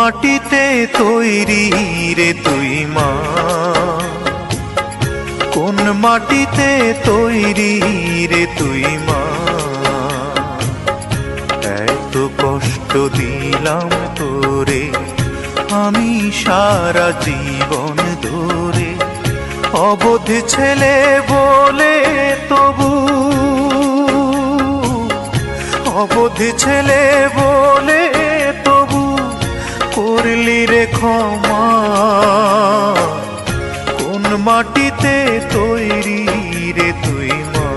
মাটিতে তৈরি রে তুই মা, কোন মাটিতে তৈরি রে তুই মা। এত কষ্ট দিলাম তোরে আমি সারা জীবন ধরে, অবোধ ছেলে বলে তবু, অবোধ ছেলে বলে তবু করলি রে ক্ষমা। কোন মাটিতে তৈরি রে তুই মা,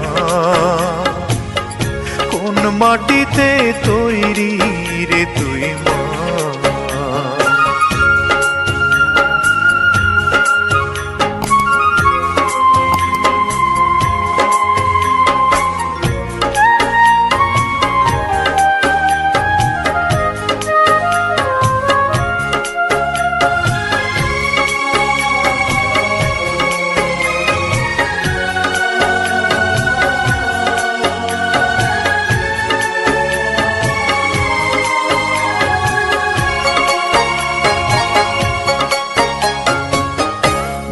কোন মাটিতে তৈরি রে তুই মা।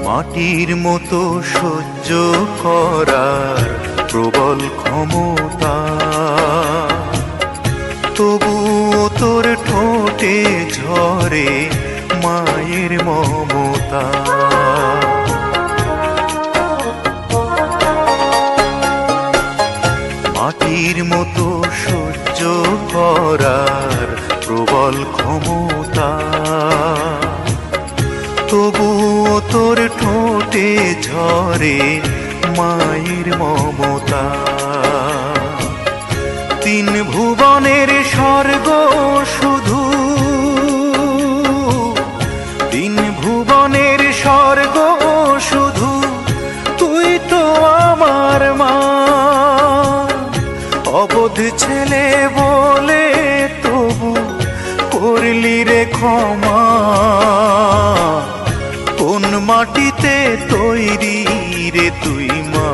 মাটির মতো সহ্য করার প্রবল ক্ষমতা, তবুও তোর ঠোঁটে ঝরে মায়ের মমতা। মাটির মতো সহ্য করার প্রবল ক্ষমতা, তবুও তোর ঠোঁটে ঝরে মায়ের মমতা। তিন ভুবনের স্বর্গ শুধু, তিন ভুবনের স্বর্গ শুধু তুই তো আমার মা। অবোধ ছেলে বলে তবু করলি রে ক্ষমা। কোন মাটিতে তৈরি রে তুই মা,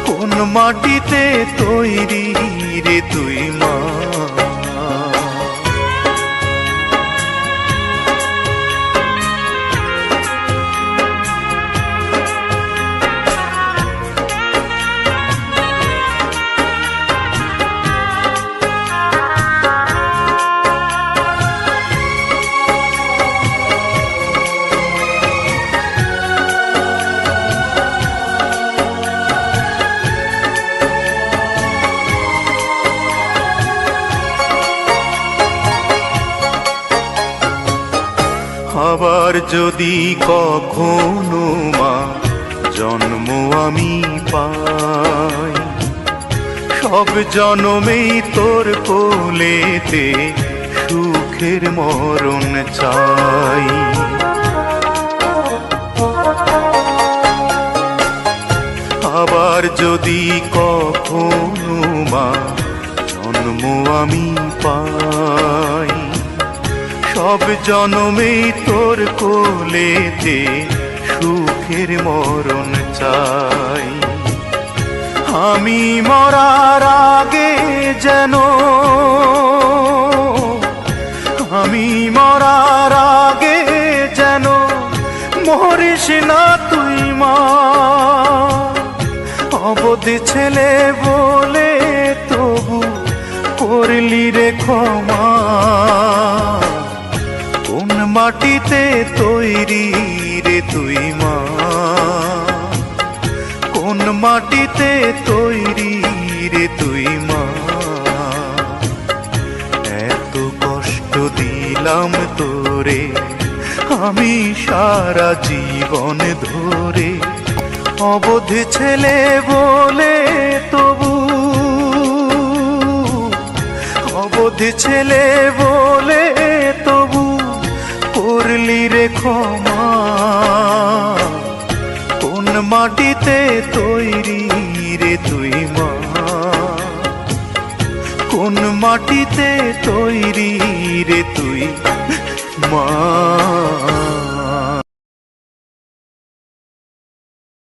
কোন মাটিতে তৈরি রে তুই মা। আবার যদি কখনো মা জন্ম আমি পাই, সব জনমেই তোর কোলেতে সুখের মরণ চাই। আবার যদি কখনো মা জন্ম আমি পাই, সব জনমেই তোর কোলেতে সুখের মরণ চাই। আমি মরার আগে যেন, আমি মরার আগে যেন মরিস না তুই মা। অবোধ ছেলে বলে তবু করলি রে ক্ষমা। কোন মাটিতে তৈরি রে তুই মা, কোন মাটিতে তৈরি রে তুই মা। এত কষ্ট দিলাম তোরে আমি সারা জীবন ধরে, অবোধ ছেলে বলে তবু, অবোধ ছেলে বলে তবু করলি রে ক্ষমা। কোন মাটিতে তৈরি রে তুই মা, কোন মাটিতে তৈরি রে তুই মা।